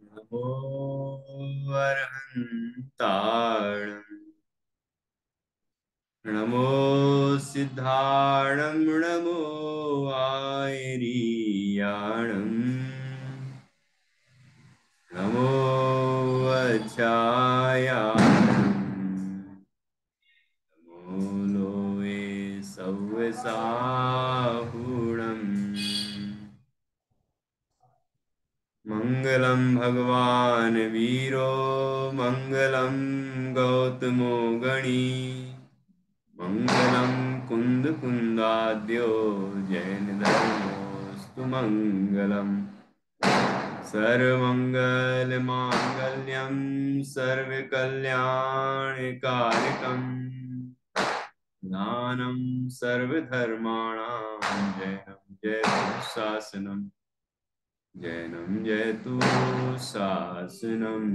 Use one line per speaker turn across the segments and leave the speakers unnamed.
नमो अर्हन्ताणं नमो सिद्धाणं नमो आयरीयाणं नमो वचायाणं नमो लोये सव्यसाहुणम् मङ्गलं भगवान् वीरो मङ्गलं गौतमो गणी मङ्गलं कुन्दकुन्दाद्यो जैनधर्मोऽस्तु मङ्गलम् सर्वमङ्गलमाङ्गल्यं सर्वकल्याणकारिकं ज्ञानं सर्वधर्माणां जयं जयतु शासनं जैनं जयतु शासनम्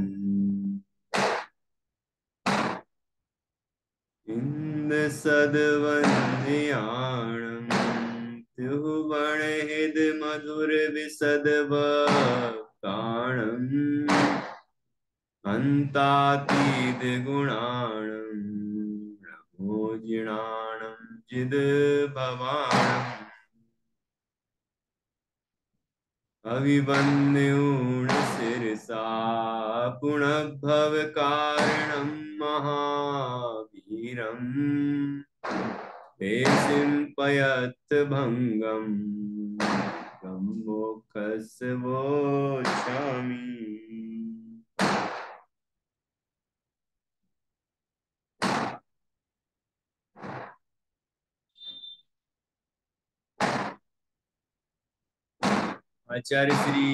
इंद्रसद्वन्द्याणं त्युवणहिद मधुर विशदवक्ताणम् अन्तातीत गुणाणं नमो जिणाणं जिद भवाणम् अभिवन्द्यूण शिरसा पुनः भव कारणं महावीरम् पेशिम्पयत् भङ्गं ब्रह्मोक्षस्य वोचामि। आचार्य श्री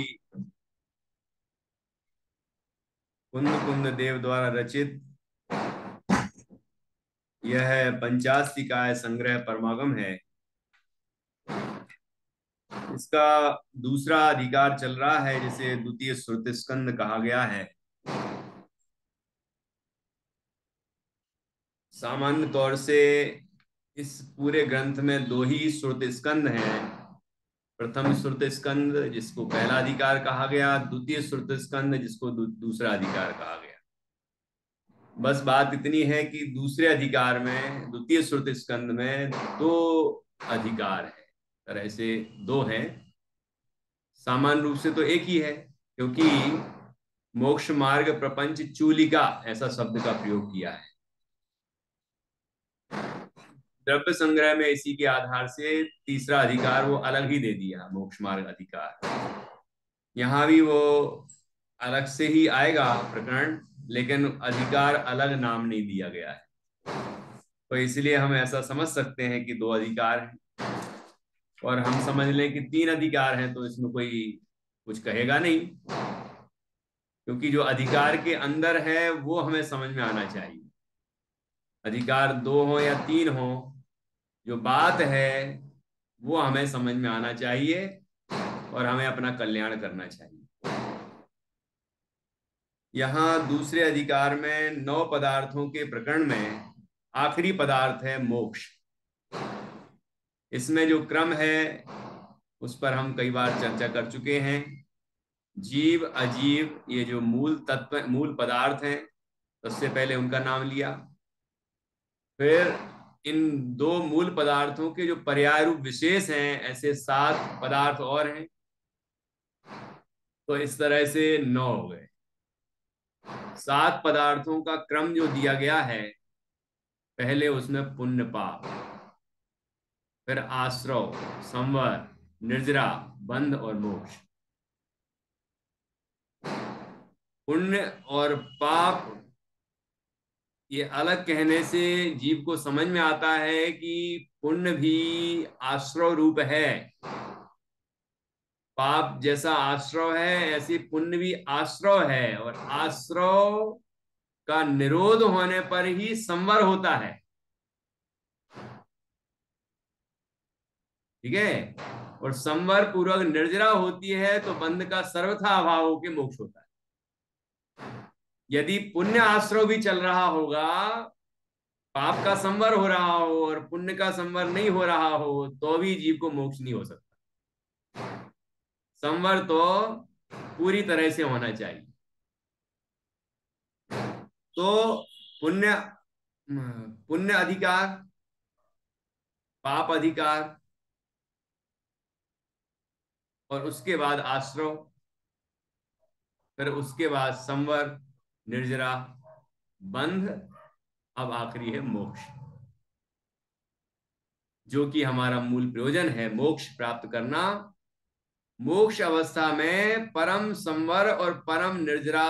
कुंद कुंद देव द्वारा रचित यह पंचास्तिकाय संग्रह परमागम है। इसका दूसरा अधिकार चल रहा है जिसे द्वितीय श्रुति स्कंद कहा गया है। सामान्य तौर से इस पूरे ग्रंथ में दो ही श्रुति स्कंद हैं। प्रथम श्रुति स्कंद जिसको पहला अधिकार कहा गया, द्वितीय श्रुति स्कंद जिसको दूसरा अधिकार कहा गया। बस बात इतनी है कि दूसरे अधिकार में, द्वितीय श्रुति स्कंद में दो अधिकार है, तरह से दो हैं। सामान्य रूप से तो एक ही है, क्योंकि मोक्ष मार्ग प्रपंच चूलिका ऐसा शब्द का प्रयोग किया है। द्रव्य संग्रह में इसी के आधार से तीसरा अधिकार वो अलग ही दे दिया, मोक्ष मार्ग अधिकार। यहां भी वो अलग से ही आएगा प्रकरण, लेकिन अधिकार अलग नाम नहीं दिया गया है। तो इसलिए हम ऐसा समझ सकते हैं कि दो अधिकार हैं, और हम समझ लें कि तीन अधिकार हैं तो इसमें कोई कुछ कहेगा नहीं, क्योंकि जो अधिकार के अंदर है वो हमें समझ में आना चाहिए। अधिकार दो हो या तीन हो, जो बात है वो हमें समझ में आना चाहिए और हमें अपना कल्याण करना चाहिए। यहां दूसरे अधिकार में 9 पदार्थों के प्रकरण में आखिरी पदार्थ है मोक्ष। इसमें जो क्रम है उस पर हम कई बार चर्चा कर चुके हैं। जीव अजीव ये जो मूल तत्व, मूल पदार्थ हैं, सबसे पहले उनका नाम लिया। फिर इन दो मूल पदार्थों के जो पर्याय रूप विशेष हैं, ऐसे 7 पदार्थ और हैं। तो इस तरह से 9 हो गए। 7 पदार्थों का क्रम जो दिया गया है, पहले उसमें पुण्य पाप, फिर आश्रव, संवर, निर्जरा, बंध और मोक्ष। पुण्य और पाप ये अलग कहने से जीव को समझ में आता है कि पुण्य भी आश्रव रूप है। पाप जैसा आश्रव है, ऐसे पुण्य भी आश्रव है, और आश्रव का निरोध होने पर ही संवर होता है। ठीक है। और संवर पूर्वक निर्जरा होती है तो बंध का सर्वथा अभाव होकर मोक्ष होता है। यदि पुण्य आश्रव भी चल रहा होगा, पाप का संवर हो रहा हो और पुण्य का संवर नहीं हो रहा हो, तो भी जीव को मोक्ष नहीं हो सकता। संवर तो पूरी तरह से होना चाहिए। तो पुण्य पुण्य अधिकार, पाप अधिकार, और उसके बाद आश्रव, फिर उसके बाद संवर, निर्जरा, बंध, अब आखिरी है मोक्ष, जो कि हमारा मूल प्रयोजन है, मोक्ष प्राप्त करना। मोक्ष अवस्था में परम संवर और परम निर्जरा,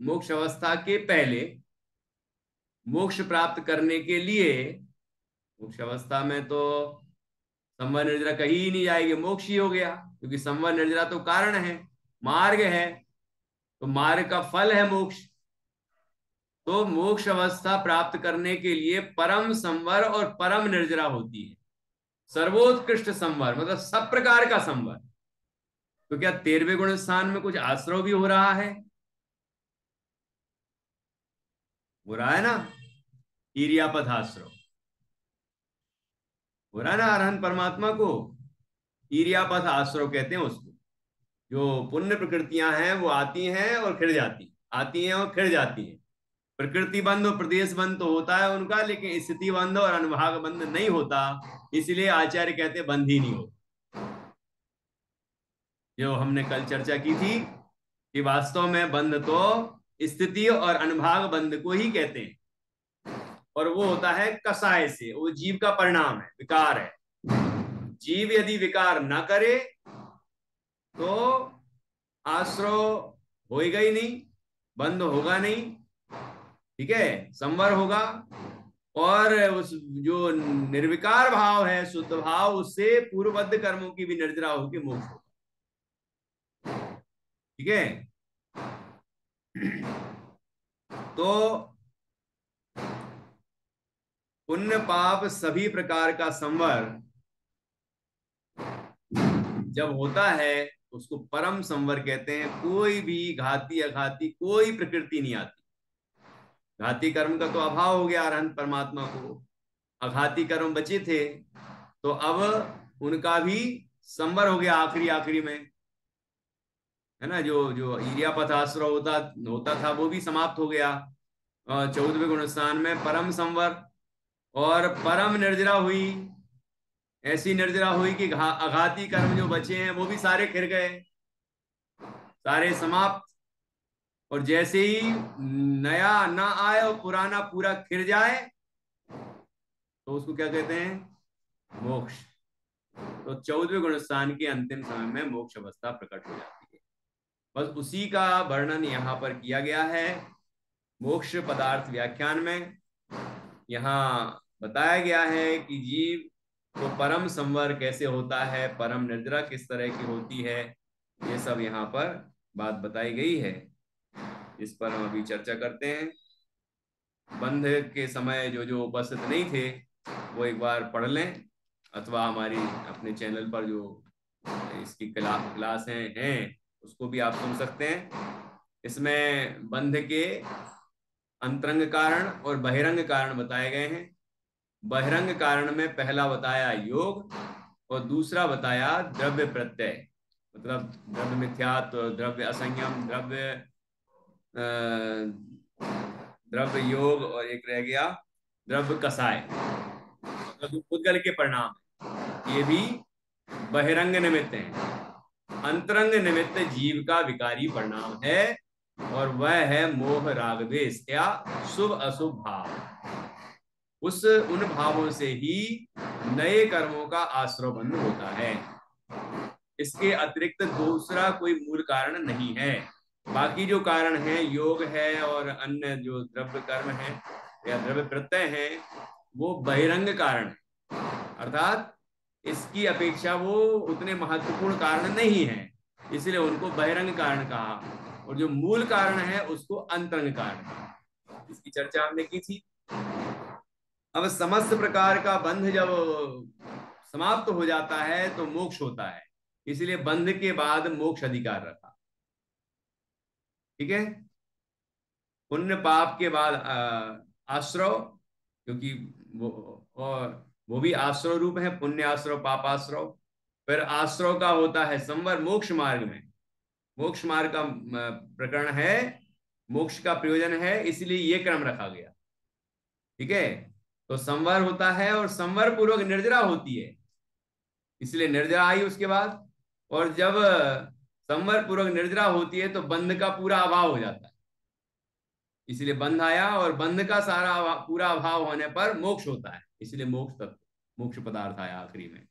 मोक्ष अवस्था के पहले मोक्ष प्राप्त करने के लिए, मोक्ष अवस्था में तो संवर निर्जरा कहीं ही नहीं जाएगी, मोक्ष ही हो गया, क्योंकि संवर निर्जरा तो कारण है, मार्ग है, तो मार्ग का फल है मोक्ष। तो मोक्ष अवस्था प्राप्त करने के लिए परम संवर और परम निर्जरा होती है। सर्वोत्कृष्ट संवर मतलब सब प्रकार का संवर। तो क्या 13वें गुण स्थान में कुछ आश्रव भी हो रहा है? हो रहा है ना, ईरियापथ आश्रव हो रहा है ना, अरहंत परमात्मा को ईरियापथ आश्रव कहते हैं उसको। जो पुण्य प्रकृतियां हैं वो आती हैं और खिड़ जाती, आती हैं और खिड़ जाती हैं। प्रकृति बंध और प्रदेश बंध तो होता है उनका, लेकिन स्थिति बंध और अनुभाग बंध नहीं होता। इसलिए आचार्य कहते हैं बंध ही नहीं होता। जो हमने कल चर्चा की थी कि वास्तव में बंध तो स्थिति और अनुभाग बंध को ही कहते हैं, और वो होता है कसाय से, वो जीव का परिणाम है, विकार है। जीव यदि विकार ना करे तो आश्रव होएगा ही नहीं, बंध होगा नहीं, ठीक है, संवर होगा। और उस जो निर्विकार भाव है, शुद्ध भाव, उससे पूर्वबद्ध कर्मों की भी निर्जरा होकर मोक्ष होगा, ठीक है। तो पुण्य पाप सभी प्रकार का संवर जब होता है उसको परम संवर कहते हैं। कोई भी घाती अघाती कोई प्रकृति नहीं आती। घाती कर्म का तो अभाव हो गया अरहंत परमात्मा को, अघाती कर्म बचे थे, तो अब उनका भी संवर हो गया आखिरी आखिरी में, है ना। जो जो ईरियापथ आश्रय होता होता था वो भी समाप्त हो गया। 14वें गुण स्थान में परम संवर और परम निर्जरा हुई। ऐसी निर्जरा हुई कि अघाती कर्म जो बचे हैं वो भी सारे खिर गए, सारे समाप्त। और जैसे ही नया ना आए और पुराना पूरा खिर जाए तो उसको क्या कहते हैं, मोक्ष। तो 14वें गुण स्थान के अंतिम समय में मोक्ष अवस्था प्रकट हो जाती है। बस उसी का वर्णन यहाँ पर किया गया है मोक्ष पदार्थ व्याख्यान में। यहाँ बताया गया है कि जीव को परम संवर कैसे होता है, परम निर्जरा किस तरह की होती है, ये सब यहाँ पर बात बताई गई है। इस पर हम अभी चर्चा करते हैं। बंध के समय जो जो उपस्थित नहीं थे वो एक बार पढ़ लें, अथवा हमारी अपने चैनल पर जो इसकी क्लास हैं उसको भी आप सुन सकते हैं। इसमें बंध के अंतरंग कारण और बहिरंग कारण बताए गए हैं। बहिरंग कारण में पहला बताया योग और दूसरा बताया द्रव्य प्रत्यय, मतलब द्रव्य मिथ्यात्व, द्रव्य असंयम, द्रव्य योग, और एक रह गया द्रव्य कसाय, मतलब उद्गल के परिणाम। ये भी बहिरंग निमित्त है। अंतरंग निमित्त जीव का विकारी परिणाम है, और वह है मोह राग द्वेष या शुभ अशुभ भाव। उन भावों से ही नए कर्मों का आश्रय बंध होता है। इसके अतिरिक्त दूसरा कोई मूल कारण नहीं है। बाकी जो कारण है, योग है और अन्य जो द्रव्य कर्म है या द्रव्य प्रत्यय है, वो बहिरंग कारण है, अर्थात इसकी अपेक्षा वो उतने महत्वपूर्ण कारण नहीं है, इसलिए उनको बहिरंग कारण कहा। और जो मूल कारण है उसको अंतरंग कारण, इसकी चर्चा हमने की थी। अब समस्त प्रकार का बंध जब समाप्त हो जाता है तो मोक्ष होता है, इसलिए बंध के बाद मोक्ष अधिकार रखा, ठीक है। पुण्य पाप के बाद आश्रव, क्योंकि वो भी आश्रव रूप है, पुण्य आश्रव पाप आश्रव। फिर आश्रव का होता है संवर मोक्ष मार्ग में। मोक्ष मार्ग का प्रकरण है मोक्ष का प्रयोजन है, इसलिए ये क्रम रखा गया। ठीक है, तो संवर होता है और संवर पूर्वक निर्जरा होती है, इसलिए निर्जरा आई उसके बाद। और जब संवर पूर्वक निर्जरा होती है तो बंध का पूरा अभाव हो जाता है, इसलिए बंध आया, और बंध का सारा पूरा अभाव होने पर मोक्ष होता है, इसलिए मोक्ष तत्व, मोक्ष पदार्थ आया आखिरी में।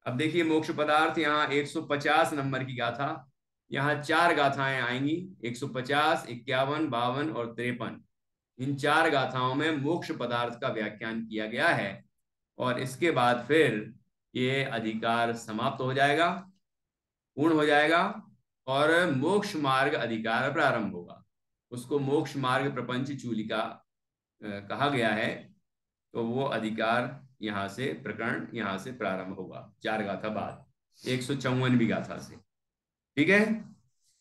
अब देखिए मोक्ष पदार्थ, यहाँ 150 नंबर की गाथा, यहाँ 4 गाथाएं आएंगी, 150, 51, 52 और 53। इन 4 गाथाओं में मोक्ष पदार्थ का व्याख्यान किया गया है, और इसके बाद फिर ये अधिकार समाप्त हो जाएगा, पूर्ण हो जाएगा, और मोक्ष मार्ग अधिकार प्रारंभ होगा। उसको मोक्ष मार्ग प्रपंच चूलिका कहा गया है। तो वो अधिकार यहां से, प्रकरण यहां से प्रारंभ होगा 4 गाथा बाद, 154वीं गाथा से। ठीक है,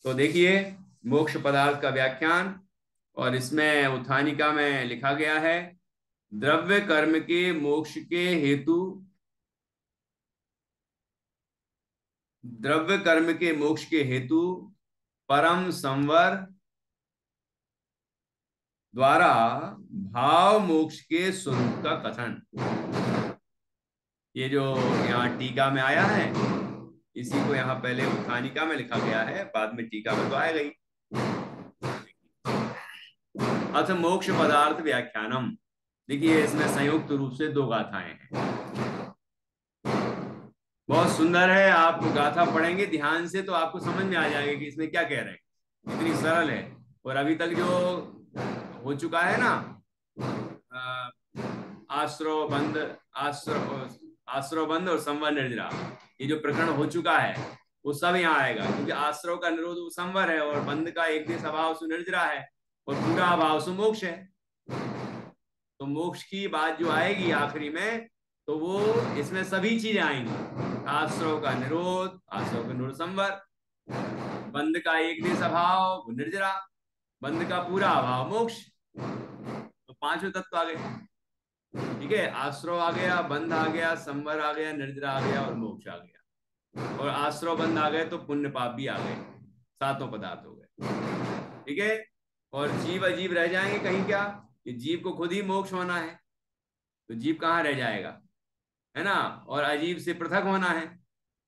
तो देखिए मोक्ष पदार्थ का व्याख्यान, और इसमें उत्थानिका में लिखा गया है, द्रव्य कर्म के मोक्ष के हेतु, द्रव्य कर्म के मोक्ष के हेतु परम संवर द्वारा भाव मोक्ष के स्वरूप का कथन। ये जो यहाँ टीका में आया है, इसी को यहाँ पहले उत्थानिका में लिखा गया है, बाद में टीका में तो आएगा ही। अथ मोक्ष पदार्थ व्याख्यानम, देखिए इसमें संयुक्त रूप से 2 गाथाएं हैं, बहुत सुंदर है। आप गाथा पढ़ेंगे ध्यान से तो आपको समझ में आ जाएगा कि इसमें क्या कह रहे हैं, इतनी सरल है। और अभी तक जो हो चुका है ना, आश्रव बंध, आश्रव बंध और संवर निर्जरा, ये जो प्रकरण हो चुका है वो सब यहाँ आएगा, क्योंकि आश्रव का निरोध संवर है, और बंध का एक देश अभाव से निर्जरा है, और पूरा अभाव से मोक्ष है। तो मोक्ष की बात जो आएगी आखिरी में, तो वो इसमें सभी चीजें आएंगी, आश्रव का निरोध, आश्रव का निरोध संवर, बंध का एक देश अभाव निर्जरा, बंध का पूरा अभाव मोक्ष, तो 5 तत्व आ गए। ठीक है, आश्रव आ गया, बंध आ गया, संवर आ गया, निर्जरा आ गया, और मोक्ष आ गया। और आश्रव बंध आ गए तो पुण्य पाप भी आ गए, 7 पदार्थ हो गए। ठीक है, और जीव अजीब रह जाएंगे कहीं क्या, कि जीव को खुद ही मोक्ष होना है, तो जीव कहाँ रह जाएगा, है ना। और अजीब से पृथक होना है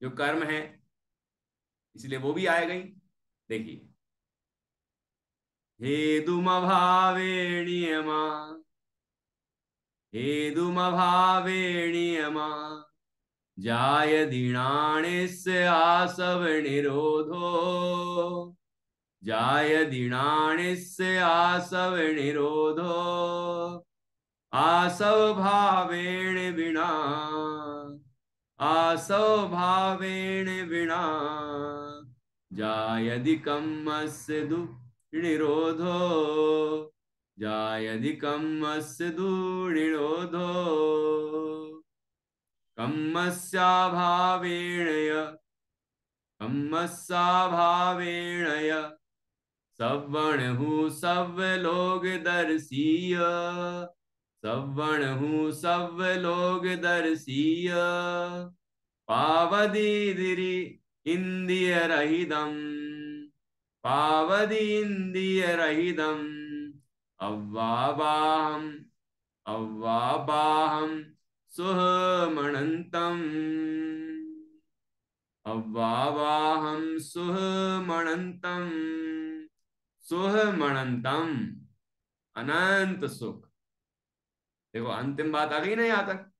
जो कर्म है, इसलिए वो भी आएगा ही। देखिए, हेतुमभावेणियमा, हेतुमभावेणियमा जाय दीनानिस्य आसव निरोधो, जाय दीनानिस्य आसव निरोधो, आसव भावेण विना, आसव भावेण विना जायदि कम्मस्य दुर्निरोधो, जायदि कम्मस्य दुर्निरोधो, कम्मस्याभावेण कम्मस्याभावेण सवणहु सवलोग दर्शीय, सवणहु सवलोग दर्शीय, पावदीदिरि इंदिय रहिदम, पावदी इंदिय रहिदम, अव्वाबाहम, अव्वाबाहम सुहमणन्तम, अव्वाबाहम सुहमणन्तम, सुहमणन्तम अनंत सुख। देखो अंतिम बात आ गई ना यहाँ तक,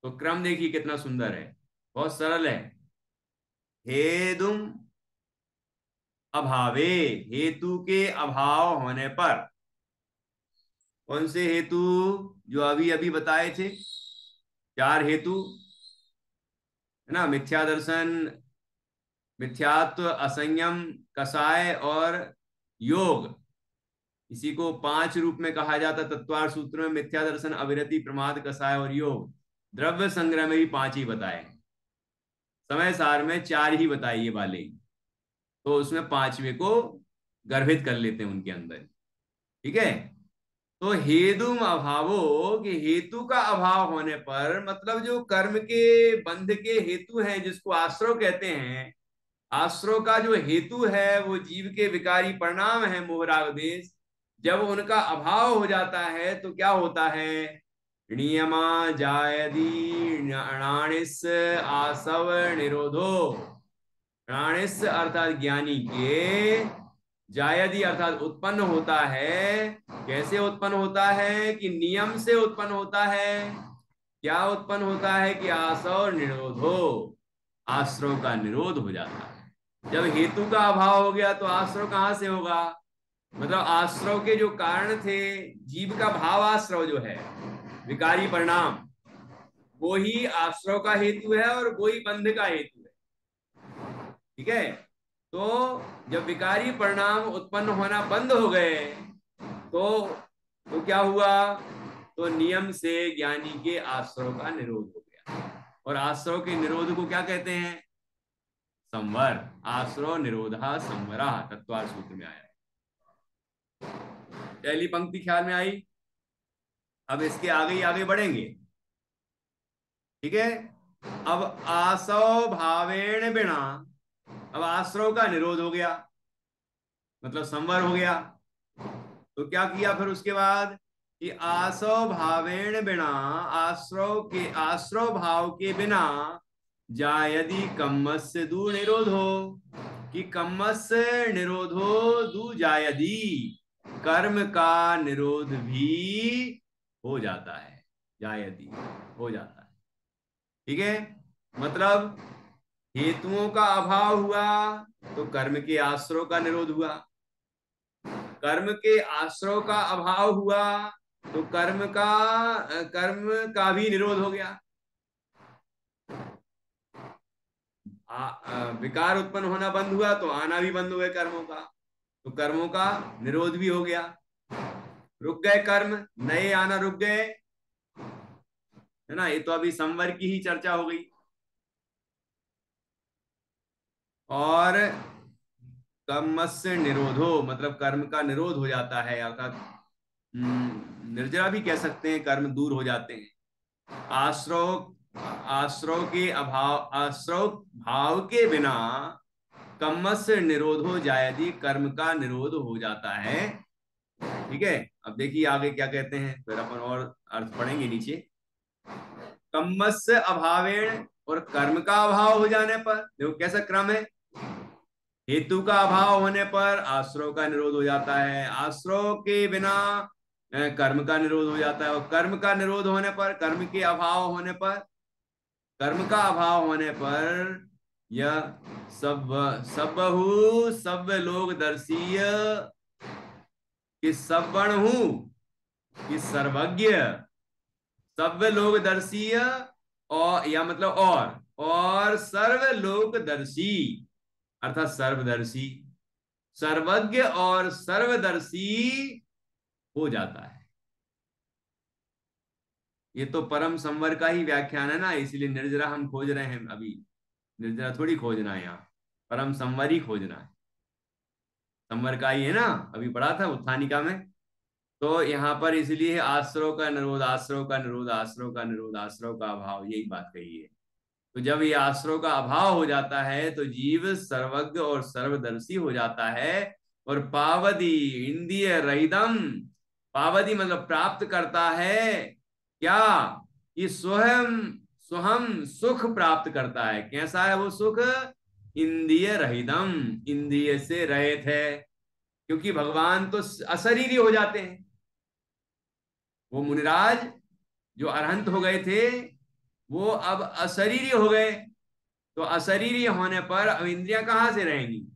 तो क्रम देखिए कितना सुंदर है, बहुत सरल है। हेतुम अभावे, हेतु के अभाव होने पर, कौन से हेतु, जो अभी अभी बताए थे 4 हेतु, है ना, मिथ्या दर्शन, मिथ्यात्व, असंयम, कसाय और योग। इसी को 5 रूप में कहा जाता तत्वार सूत्र में, मिथ्या दर्शन, अविरति, प्रमाद, कसाय और योग। द्रव्य संग्रह में भी 5 ही बताए, समय सार में 4 ही बताए ये वाले, तो उसमें 5वें को गर्भित कर लेते हैं उनके अंदर। ठीक है, तो हेतुम अभावो, कि हेतु का अभाव होने पर, मतलब जो कर्म के बंध के हेतु हैं जिसको आश्रव कहते हैं, आश्रव का जो हेतु है वो जीव के विकारी परिणाम है मोह राग द्वेष, जब उनका अभाव हो जाता है तो क्या होता है? नियमा जायदी णाणिस आसव निरोधो। णाणिस अर्थात ज्ञानी के, जायदी अर्थात उत्पन्न होता है। कैसे उत्पन्न होता है? कि नियम से उत्पन्न होता है। क्या उत्पन्न होता है? कि आसव निरोधो, आश्रव का निरोध हो जाता है। जब हेतु का अभाव हो गया तो आश्रव कहां से होगा? मतलब आश्रव के जो कारण थे, जीव का भाव आश्रव जो है, विकारी परिणाम, वो ही आश्रव का हेतु है और वो ही बंध का हेतु है। ठीक है। तो जब विकारी परिणाम उत्पन्न होना बंद हो गए तो क्या हुआ? तो नियम से ज्ञानी के आश्रव का निरोध हो गया। और आश्रव के निरोध को क्या कहते हैं? संवर। आश्रव निरोधा संवरा, तत्वार सूत्र में आया। पहली पंक्ति ख्याल में आई। अब इसके आगे ही आगे बढ़ेंगे। ठीक है। अब आसव भावेण बिना, अब आश्रव का निरोध हो गया, मतलब संवर हो गया। तो क्या किया फिर उसके बाद? कि आसव भावेण बिना, आश्रव भाव के बिना, जायदि कम्मस्य दू निरोधो, कि कम्मस्य निरोधो दू जायदि, कर्म का निरोध भी हो जाता है। जायदि हो जाता है। ठीक है। मतलब हेतुओं का अभाव हुआ तो कर्म के आश्रव का निरोध हुआ, कर्म के आश्रव का अभाव हुआ तो कर्म का भी निरोध हो गया। विकार उत्पन्न होना बंद हुआ तो आना भी बंद हुए कर्मों का, तो कर्मों का निरोध भी हो गया। रुक गए कर्म, नए आना रुक गए, है ना। ये तो अभी संवर की ही चर्चा हो गई। और कर्मस्य निरोधो, मतलब कर्म का निरोध हो जाता है, अर्थात निर्जरा भी कह सकते हैं, कर्म दूर हो जाते हैं। आश्रव के अभाव, आश्रव भाव के बिना कर्मस्य निरोधो जायदि, कर्म का निरोध हो जाता है। ठीक है। अब देखिए आगे क्या कहते हैं, फिर अपन और अर्थ पढ़ेंगे नीचे। कर्मस्य अभावेण, और कर्म का अभाव हो जाने पर देखो कैसा क्रम है। हेतु का अभाव होने पर आश्रव का निरोध हो जाता है, आश्रव के बिना कर्म का निरोध हो जाता है, और कर्म का निरोध होने पर, कर्म के अभाव होने पर, कर्म का अभाव होने पर यह सब सबहु सब लोग दर्शीय, कि सब्बण हूं, कि सर्वज्ञ, सब लोग दर्शीय, और या मतलब और सर्वलोकदर्शी, अर्थात सर्वदर्शी, सर्वज्ञ और सर्वदर्शी हो जाता है। ये तो परम संवर का ही व्याख्यान है ना, इसलिए निर्जरा हम खोज रहे हैं अभी। निर्जरा थोड़ी खोजना है यहाँ, परम संवर ही खोजना है। संवर का ही है ना, अभी पढ़ा था उत्थानिका में। तो यहाँ पर इसलिए आश्रव का निरोध, आश्रव का निरोध, आश्रव का निरोध, आश्रव का अभाव, यही बात कही है। तो जब ये आश्रव का अभाव हो जाता है तो जीव सर्वज्ञ और सर्वदर्शी हो जाता है। और पावदी इंद्रिय रहितम, पावदी मतलब प्राप्त करता है क्या? कि स्वयं स्वहम सुख प्राप्त करता है। कैसा है वो सुख? इंद्रिय रहितम, इंद्रिय से रहित है। क्योंकि भगवान तो अशरीरी हो जाते हैं। वो मुनिराज जो अरहंत हो गए थे, वो अब अशरीरी हो गए। तो अशरीरी होने पर अब इंद्रियां कहां से रहेंगी?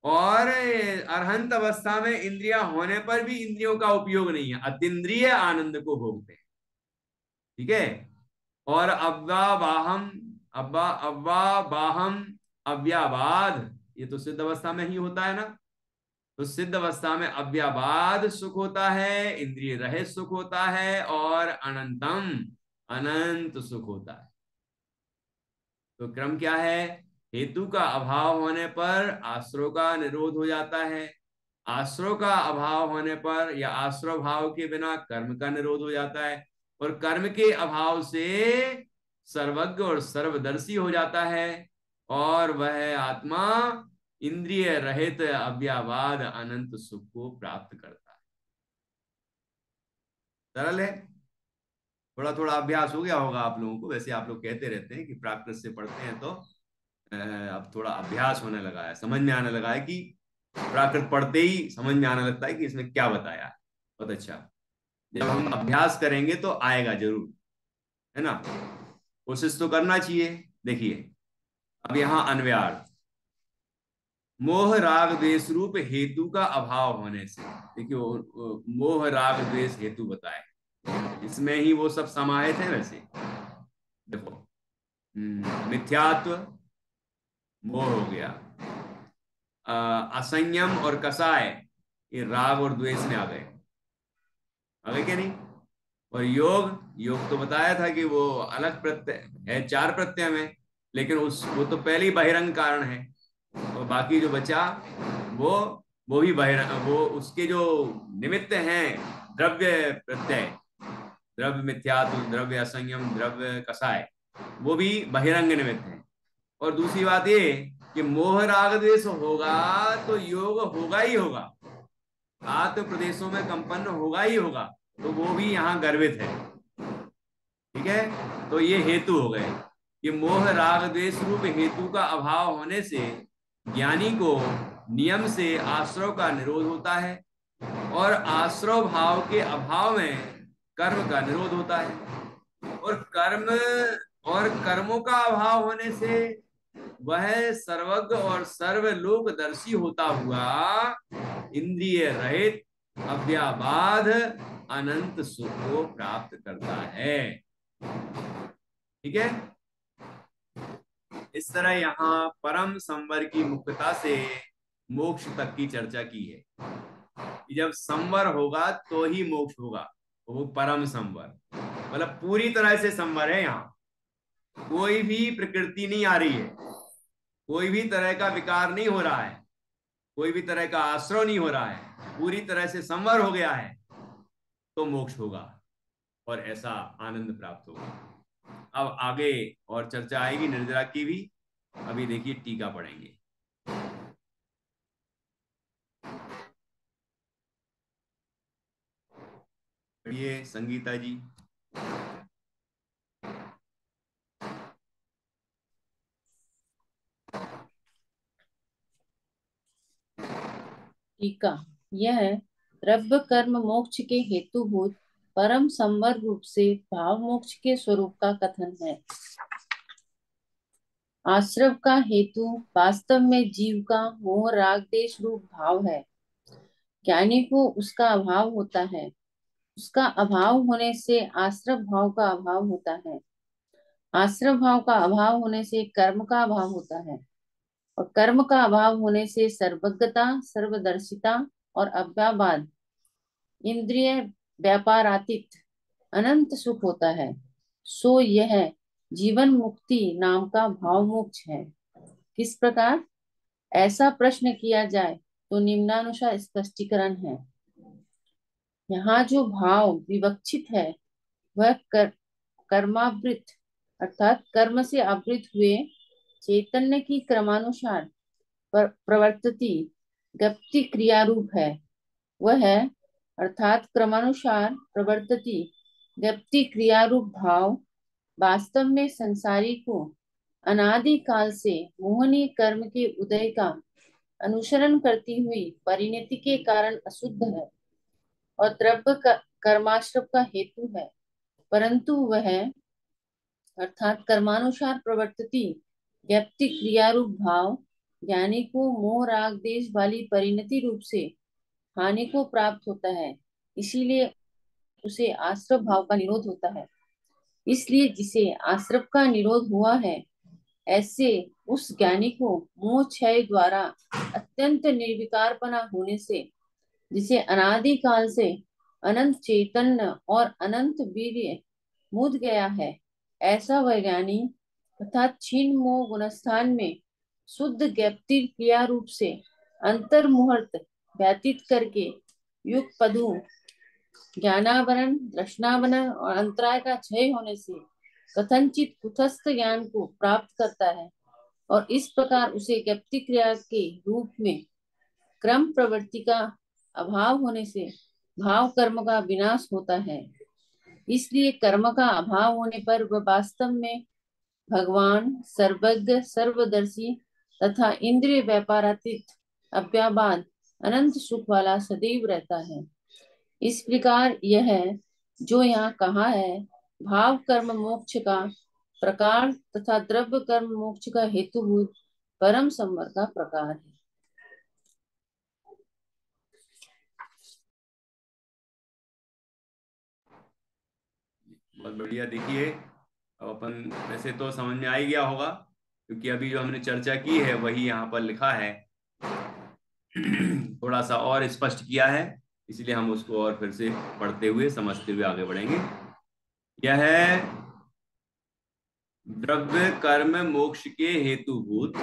और अरहंत अवस्था में इंद्रियां होने पर भी इंद्रियों का उपयोग नहीं है, अतीन्द्रिय आनंद को भोगते हैं। ठीक है। और अव्वा बाहम, अव्वा अव्वा बाहम अव्याबाद, ये तो सिद्ध अवस्था में ही होता है ना। तो सिद्ध अवस्था में अव्याबाद सुख होता है, इंद्रिय रहित सुख होता है, और अनंतम अनंत सुख होता है। तो क्रम क्या है? हेतु का अभाव होने पर आश्रव का निरोध हो जाता है, आश्रव का अभाव होने पर या आश्रव भाव के बिना कर्म का निरोध हो जाता है, और कर्म के अभाव से सर्वज्ञ और सर्वदर्शी हो जाता है। और वह आत्मा इंद्रिय रहित अव्ययवाद अनंत सुख को प्राप्त करता है। सरल है। थोड़ा थोड़ा अभ्यास हो गया होगा आप लोगों को। वैसे आप लोग कहते रहते हैं कि प्राकृत से पढ़ते हैं तो अब थोड़ा अभ्यास होने लगा है, समझ में आने लगा है कि प्राकृत पढ़ते ही समझ में आने लगता है कि इसमें क्या बताया है। बहुत अच्छा। जब हम अभ्यास करेंगे तो आएगा जरूर, है ना। कोशिश तो करना चाहिए। देखिए अब यहाँ अन्वयार्थ, मोह राग द्वेष रूप हेतु का अभाव होने से। देखिए मोह राग द्वेष हेतु बताए, इसमें ही वो सब समाहित है। वैसे देखो मिथ्यात्व मोह हो गया, असंयम और कसाय ये राग और द्वेष में आ गए क्या नहीं। और योग, योग तो बताया था कि वो अलग प्रत्यय है, चार प्रत्यय में, लेकिन उस वो तो पहले ही बहिरंग कारण है। और बाकी जो बचा वो वो भी बहिरंग, वो उसके जो निमित्त हैं, द्रव्य प्रत्यय, द्रव्य मिथ्यात्व, द्रव्य असंयम, द्रव्य कसाय, वो भी बहिरंग निमित्त है। और दूसरी बात ये कि मोह राग द्वेष होगा तो योग होगा ही होगा, आत्म प्रदेशों में कंपन्न होगा ही होगा, तो वो भी यहाँ गर्वित है। ठीक है, तो ये हेतु हो गए कि मोह राग द्वेष रूप हेतु का अभाव होने से ज्ञानी को नियम से आश्रव का निरोध होता है, और आश्रव भाव के अभाव में कर्म का निरोध होता है। और कर्म और कर्मों का अभाव होने से वह सर्वज्ञ और सर्वलोकदर्शी होता हुआ इंद्रिय रहित अव्याबाध अनंत सुख को प्राप्त करता है। ठीक है। इस तरह यहाँ परम संवर की मुख्यता से मोक्ष तक की चर्चा की है कि जब संवर होगा तो ही मोक्ष होगा। वो परम संवर मतलब पूरी तरह से संवर है। यहाँ कोई भी प्रकृति नहीं आ रही है, कोई भी तरह का विकार नहीं हो रहा है, कोई भी तरह का आश्रय नहीं हो रहा है, पूरी तरह से संवर हो गया है, तो मोक्ष होगा और ऐसा आनंद प्राप्त होगा। अब आगे और चर्चा आएगी निर्जरा की भी। अभी देखिए टीका पढ़ेंगे। पढ़िए संगीता जी।
टीका। यह द्रव्य कर्म मोक्ष के हेतुभूत परम संवर रूप से भाव मोक्ष के स्वरूप का कथन है। आश्रव का हेतु वास्तव में जीव का मोह राग देश रूप भाव है। ज्ञानी को उसका अभाव होता है। उसका अभाव होने से आश्रव भाव का अभाव होता है। आश्रव भाव का अभाव होने से कर्म का अभाव होता है, और कर्म का अभाव होने से सर्वज्ञता, सर्वदर्शिता और अव्याबाद इंद्रिय व्यापारातीत अनंत सुख होता है। सो यह जीवन मुक्ति नाम का भाव मोक्ष है। किस प्रकार? ऐसा प्रश्न किया जाए तो निम्नानुसार स्पष्टीकरण है। यहाँ जो भाव विवक्षित है वह कर्मावृत अर्थात कर्म से आवृत हुए चैतन्य की क्रमानुसार प्रवर्तती गति क्रिया रूप है। वह है अर्थात क्रमानुसार प्रवर्तती व्यक्ति क्रिया रूप भाव वास्तव में संसारी को अनादि काल से मोहनीय कर्म के उदय का अनुसरण करती हुई परिणति के कारण अशुद्ध है और द्रव्य कर्माश्रव का हेतु है, परंतु वह अर्थात कर्मानुसार प्रवर्तती व्यक्ति क्रिया रूप भाव ज्ञानी को मोह राग देश वाली परिणति रूप से हानि को प्राप्त होता है। इसीलिए उसे आश्रव भाव का निरोध होता है। इसलिए जिसे आश्रव का निरोध हुआ है, ऐसे उस ज्ञानी को मोह क्षय द्वारा अत्यंत निर्विकारपना होने से, जिसे अनादि काल से अनंत चैतन्य और अनंत वीर्य मुद गया है, ऐसा वह ज्ञानी अर्थात क्षीण मोह गुणस्थान में शुद्ध ज्ञप्ति क्रिया रूप से अंतर मुहूर्त व्यतीत करके युग पदु ज्ञानावरण, दृष्णावरण और अंतराय का क्षय होने से कथनचित कुटस्थ ज्ञान को प्राप्त करता है। और इस प्रकार उसे ज्ञप्ति क्रिया के रूप में क्रम प्रवृत्ति का अभाव होने से भाव कर्म का विनाश होता है। इसलिए कर्म का अभाव होने पर वह वास्तव में भगवान सर्वज्ञ सर्वदर्शी तथा इंद्रिय व्यापारातीत अव्याबाद अनंत सुख वाला सदैव रहता है। इस प्रकार यह जो यहाँ कहा है भाव कर्म मोक्ष का प्रकार तथा द्रव्य कर्म मोक्ष का हेतुभूत परम संवर का प्रकार है।
बहुत बढ़िया। देखिए, अब अपन वैसे तो समझ में आ ही गया होगा, क्योंकि अभी जो हमने चर्चा की है वही यहाँ पर लिखा है। थोड़ा सा और स्पष्ट किया है, इसलिए हम उसको और फिर से पढ़ते हुए समझते हुए आगे बढ़ेंगे। यह है द्रव्य कर्म मोक्ष के हेतुभूत।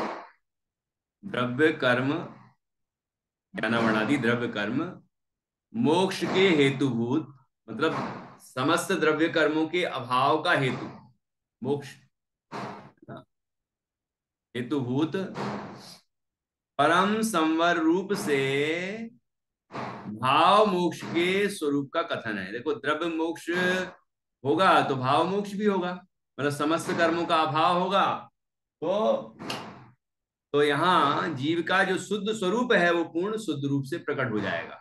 द्रव्य कर्म ज्ञानावरणादि द्रव्य कर्म मोक्ष के हेतुभूत, मतलब समस्त द्रव्य कर्मों के अभाव का हेतु मोक्ष हेतुभूत परम संवर रूप से भाव मोक्ष के स्वरूप का कथन है। देखो, द्रव्य मोक्ष होगा तो भाव मोक्ष भी होगा, मतलब समस्त कर्मों का अभाव होगा तो यहाँ जीव का जो शुद्ध स्वरूप है वो पूर्ण शुद्ध रूप से प्रकट हो जाएगा।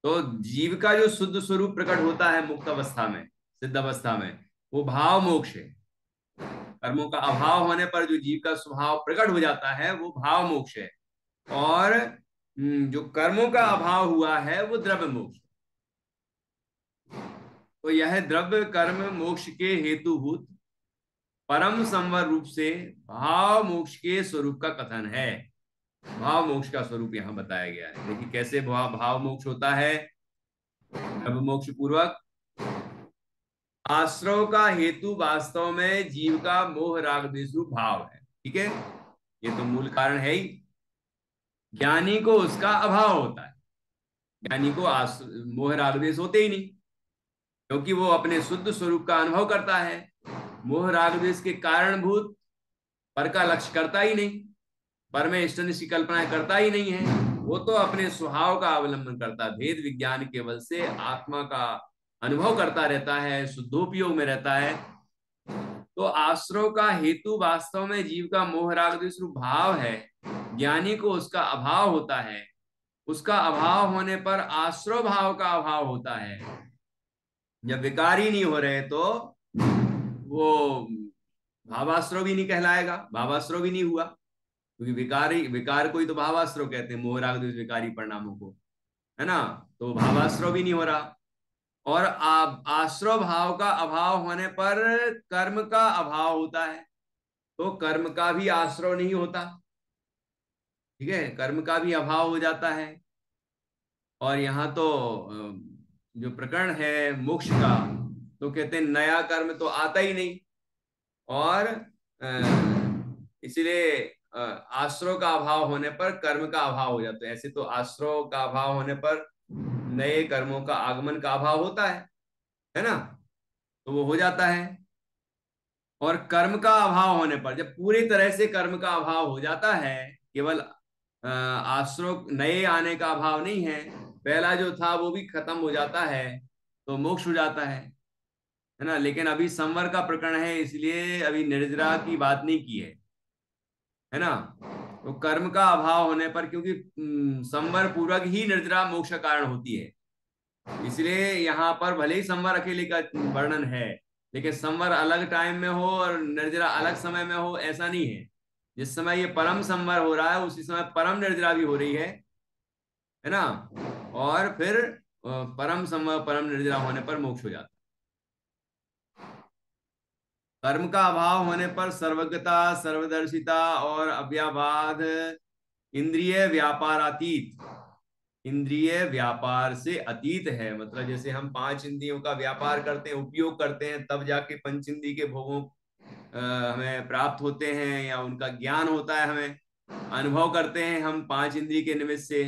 तो जीव का जो शुद्ध स्वरूप प्रकट होता है मुक्त अवस्था में, सिद्ध अवस्था में, वो भाव मोक्ष है। कर्मों का अभाव होने पर जो जीव का स्वभाव प्रकट हो जाता है वो भाव मोक्ष है। और जो कर्मों का अभाव हुआ है वो द्रव्य मोक्ष। तो यह द्रव्य कर्म मोक्ष के हेतुभूत परम संवर रूप से भाव मोक्ष के स्वरूप का कथन है। भाव मोक्ष का स्वरूप यहाँ बताया गया है। देखिए कैसे भाव मोक्ष होता है। द्रव्य मोक्ष पूर्वक आश्रव का हेतु वास्तव में जीव का मोह राग द्वेष रूप भाव है। ठीक है, ये तो मूल कारण है ही। ज्ञानी को उसका अभाव होता है। ज्ञानी को मोह राग द्वेष होते ही नहीं, क्योंकि वो अपने शुद्ध स्वरूप का अनुभव करता है। मोह राग द्वेष के कारणभूत पर का लक्ष्य करता ही नहीं, पर में इष्ट की कल्पना करता ही नहीं है। वो तो अपने स्वभाव का अवलंबन करता, भेद विज्ञान केवल से आत्मा का अनुभव करता रहता है, शुद्धोपयोग में रहता है। तो आश्रव का हेतु वास्तव में जीव का मोह राग द्वेष रूप भाव है। ज्ञानी को उसका अभाव होता है। उसका अभाव होने पर आश्रव भाव का अभाव होता है। जब विकार ही नहीं हो रहे तो वो भावाश्रव भी नहीं कहलाएगा, भावाश्रव भी नहीं हुआ, क्योंकि विकार को ही तो भावाश्रव कहते हैं, मोह राग द्वेष विकारी परिणामों को, है ना। तो भावाश्रव भी नहीं हो रहा। और आश्रव भाव का अभाव होने पर कर्म का अभाव होता है, तो कर्म का भी आश्रव नहीं होता। ठीक है, कर्म का भी अभाव हो जाता है। और यहाँ तो जो प्रकरण है मोक्ष का, तो कहते हैं नया कर्म तो आता ही नहीं। और इसीलिए आश्रव का अभाव होने पर कर्म का अभाव हो जाता है। ऐसे तो आश्रव का अभाव होने पर नए कर्मों का आगमन का अभाव होता है ना, तो वो हो जाता है। और कर्म का अभाव होने पर, जब पूरी तरह से कर्म का अभाव हो जाता है, केवल आश्रव नए आने का अभाव नहीं है, पहला जो था वो भी खत्म हो जाता है, तो मोक्ष हो जाता है ना। लेकिन अभी संवर का प्रकरण है, इसलिए अभी निर्जरा की बात नहीं की है ना। तो कर्म का अभाव होने पर, क्योंकि संवर पूर्वक ही निर्जरा मोक्ष का कारण होती है, इसलिए यहाँ पर भले ही संवर अकेले का वर्णन है, लेकिन संवर अलग टाइम में हो और निर्जरा अलग समय में हो, ऐसा नहीं है। जिस समय ये परम संवर हो रहा है उसी समय परम निर्जरा भी हो रही है ना। और फिर परम संवर परम निर्जरा होने पर मोक्ष हो जाता है। कर्म का अभाव होने पर सर्वज्ञता, सर्वदर्शिता और अव्याबाध इंद्रिय व्यापारातीत, इंद्रिय व्यापार से अतीत है। मतलब जैसे हम पांच इंद्रियों का व्यापार करते हैं, उपयोग करते हैं, तब जाके पंच इंद्रिय के भोगों हमें प्राप्त होते हैं, या उनका ज्ञान होता है, हमें अनुभव करते हैं हम पांच इंद्रिय के निमित्त से,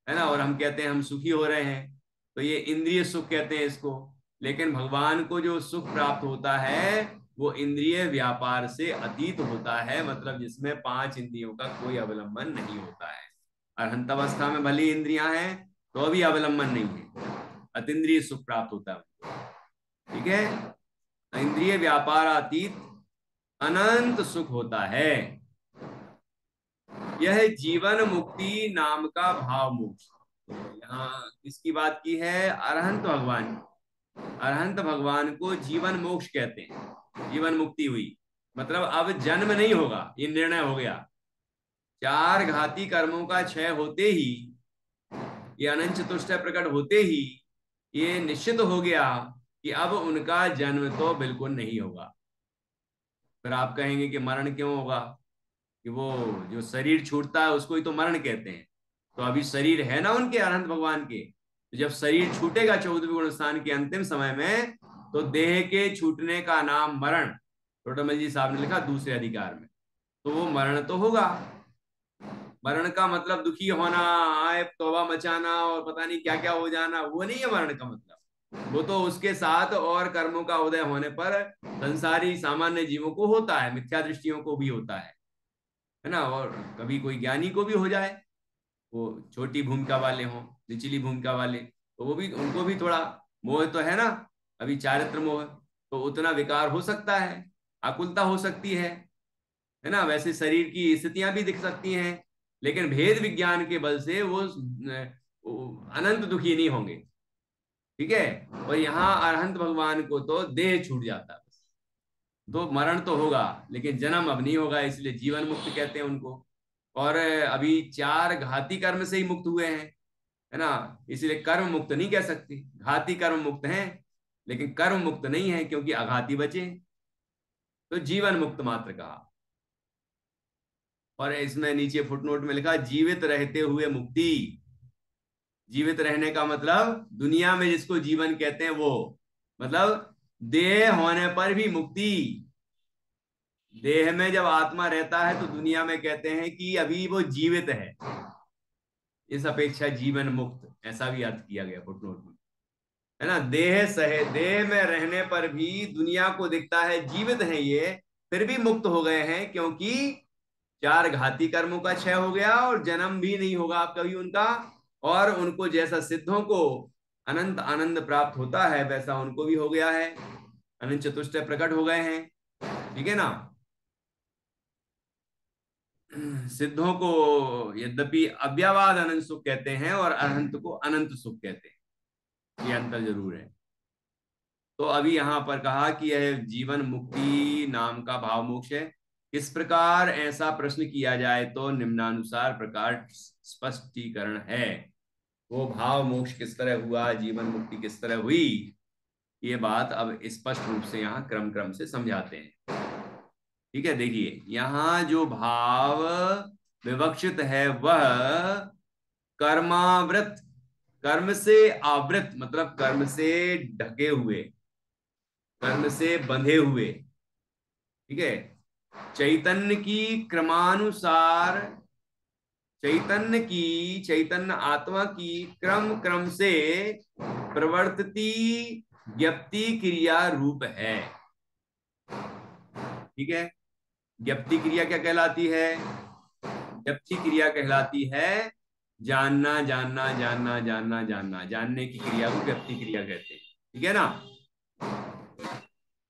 है ना। और हम कहते हैं हम सुखी हो रहे हैं, तो ये इंद्रिय सुख कहते हैं इसको। लेकिन भगवान को जो सुख प्राप्त होता है वो इंद्रिय व्यापार से अतीत होता है, मतलब जिसमें पांच इंद्रियों का कोई अवलंबन नहीं होता है। अरहंत अवस्था में भले इंद्रियां हैं तो भी अवलंबन नहीं है, अतीन्द्रिय सुख प्राप्त होता है। ठीक है, इंद्रिय व्यापार अतीत अनंत सुख होता है। यह जीवन मुक्ति नाम का भाव मोक्ष। तो यहाँ किसकी बात की है? अरहंत भगवान। अरहंत भगवान को जीवन मोक्ष कहते हैं। जीवन मुक्ति हुई मतलब अब जन्म नहीं होगा, ये निर्णय हो गया। चार घाती कर्मों का क्षय होते ही, ये अनंत चतुष्टय प्रकट होते ही ये निश्चित हो गया कि अब उनका जन्म तो बिल्कुल नहीं होगा। फिर आप कहेंगे कि मरण क्यों होगा? कि वो जो शरीर छूटता है उसको ही तो मरण कहते हैं। तो अभी शरीर है ना उनके, अनंत भगवान के, तो जब शरीर छूटेगा 14वें गुण स्थान के अंतिम समय में, तो देह के छूटने का नाम मरण, टोटमल जी साहब ने लिखा दूसरे अधिकार में। तो वो मरण तो होगा। मरण का मतलब दुखी होना, आए तौबा मचाना और पता नहीं क्या क्या हो जाना, वो नहीं है मरण का मतलब। वो तो उसके साथ और कर्मों का उदय होने पर संसारी सामान्य जीवों को होता है, मिथ्या दृष्टियों को भी होता है ना। और कभी कोई ज्ञानी को भी हो जाए, वो छोटी भूमिका वाले हों, निचली भूमिका वाले, तो वो भी, उनको भी थोड़ा मोह तो है ना, अभी चारित्र मोह, तो उतना विकार हो सकता है, आकुलता हो सकती है ना। वैसे शरीर की स्थितियां भी दिख सकती हैं, लेकिन भेद विज्ञान के बल से वो अनंत दुखी नहीं होंगे। ठीक है। और यहाँ अरहंत भगवान को तो देह छूट जाता है, तो मरण तो होगा लेकिन जन्म अब नहीं होगा, इसलिए जीवन मुक्त कहते हैं उनको। और अभी चार घाती कर्म से ही मुक्त हुए हैं, है ना, इसलिए कर्म मुक्त नहीं कह सकती। घाती कर्म मुक्त हैं लेकिन कर्म मुक्त नहीं है, क्योंकि अघाती बचे हैं, तो जीवन मुक्त मात्र कहा। और इसमें नीचे फुटनोट में लिखा जीवित रहते हुए मुक्ति। जीवित रहने का मतलब दुनिया में जिसको जीवन कहते हैं वो, मतलब देह होने पर भी मुक्ति। देह में जब आत्मा रहता है तो दुनिया में कहते हैं कि अभी वो जीवित है, इस अपेक्षा जीवन मुक्त, ऐसा भी अर्थ किया गया फुटनोट में, है ना। देह सहे, देह में रहने पर भी दुनिया को दिखता है जीवित है ये, फिर भी मुक्त हो गए हैं, क्योंकि चार घाती कर्मों का क्षय हो गया और जन्म भी नहीं होगा आप कभी उनका। और उनको जैसा सिद्धों को अनंत आनंद प्राप्त होता है वैसा उनको भी हो गया है, अनंत चतुष्टय प्रकट हो गए हैं। ठीक है ना। सिद्धों को यद्यपि अव्यवाद अनंत सुख कहते हैं और अनंत को अनंत सुख कहते हैं, ये अंतर जरूर है। तो अभी यहां पर कहा कि यह जीवन मुक्ति नाम का भाव मोक्ष है। किस प्रकार? ऐसा प्रश्न किया जाए तो निम्नानुसार प्रकार स्पष्टीकरण है। वो भाव मोक्ष किस तरह हुआ, जीवन मुक्ति किस तरह हुई, ये बात अब स्पष्ट रूप से यहाँ क्रम क्रम से समझाते हैं। ठीक है, देखिए यहाँ जो भाव विवक्षित है वह कर्मावृत, कर्म से आवृत मतलब कर्म से ढके हुए, कर्म से बंधे हुए, ठीक है, चैतन्य की क्रमानुसार, चैतन्य की, चैतन्य आत्मा की क्रम क्रम से प्रवर्तती ज्ञप्ति क्रिया रूप है। ठीक है, ज्ञप्ति क्रिया क्या कहलाती है? ज्ञप्ति क्रिया कहलाती है जानना जानना जानना जानना जानना, जानने की क्रिया को ज्ञप्ति क्रिया कहते हैं। ठीक है ना।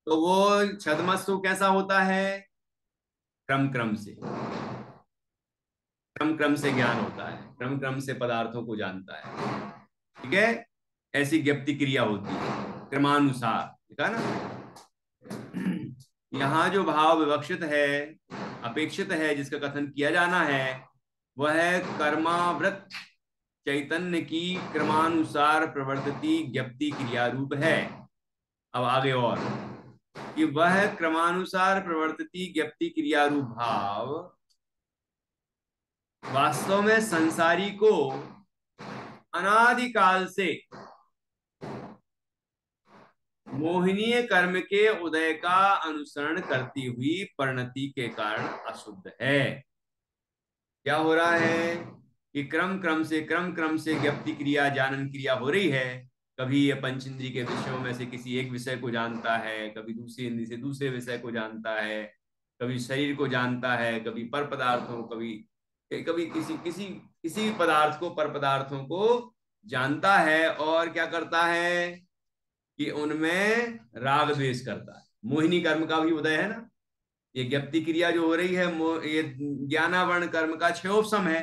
तो वो छद्मस्तु कैसा होता है? क्रम क्रम से, क्रम क्रम से ज्ञान होता है, क्रम क्रम से पदार्थों को जानता है। ठीक है, ऐसी ज्ञप्ति क्रिया होती है क्रमानुसार, ठीक है ना। यहाँ जो भाव विवक्षित है, अपेक्षित है, जिसका कथन किया जाना है, वह है कर्मावृत चैतन्य की क्रमानुसार प्रवर्तती ज्ञप्ति क्रिया रूप है। अब आगे और कि वह क्रमानुसार प्रवर्तती ज्ञप्ति क्रिया रूप भाव वास्तव में संसारी को अनादिकाल से मोहिनीय कर्म के उदय का अनुसरण करती हुई परिणति के कारण अशुद्ध है। क्या हो रहा है कि क्रम क्रम से ज्ञप्ति क्रिया जानन क्रिया हो रही है, कभी ये पंच इंद्रिय के विषयों में से किसी एक विषय को जानता है, कभी दूसरी इंद्रिय से दूसरे विषय को जानता है, कभी शरीर को जानता है, कभी पर पदार्थों, कभी कभी किसी किसी किसी पदार्थ को, पर पदार्थों को जानता है। और क्या करता है कि उनमें राग द्वेष करता है। मोहिनी कर्म का भी उदय है ना, ये ज्ञप्ति क्रिया जो हो रही है, ये ज्ञानावरण कर्म का क्षयोपम है,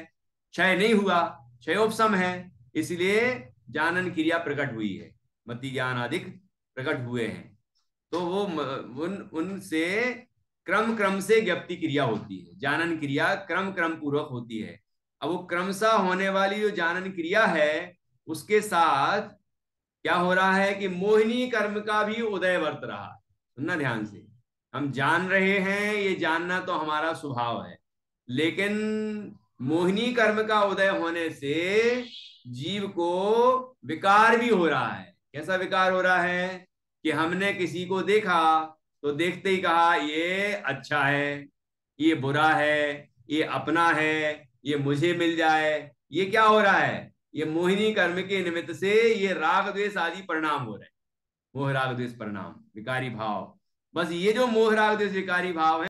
क्षय नहीं हुआ, क्षयोपम है, इसलिए जानन क्रिया प्रकट हुई है, मति ज्ञान आदि प्रकट हुए हैं। तो वो उनसे क्रम क्रम से ज्ञप्ति क्रिया होती है, जानन क्रिया क्रम क्रम पूर्वक होती है। अब वो क्रमशः होने वाली जो जानन क्रिया है उसके साथ क्या हो रहा है कि मोहिनी कर्म का भी उदय वर्त रहा है। सुनना ध्यान से, हम जान रहे हैं, ये जानना तो हमारा स्वभाव है, लेकिन मोहिनी कर्म का उदय होने से जीव को विकार भी हो रहा है। कैसा विकार हो रहा है कि हमने किसी को देखा तो देखते ही कहा ये अच्छा है, ये बुरा है, ये अपना है, ये मुझे मिल जाए। ये क्या हो रहा है, ये मोहिनी कर्म के निमित्त से ये राग द्वेष आदि परिणाम हो रहे हैं। मोह राग द्वेष परिणाम, विकारी भाव। बस ये जो मोह राग द्वेष विकारी भाव है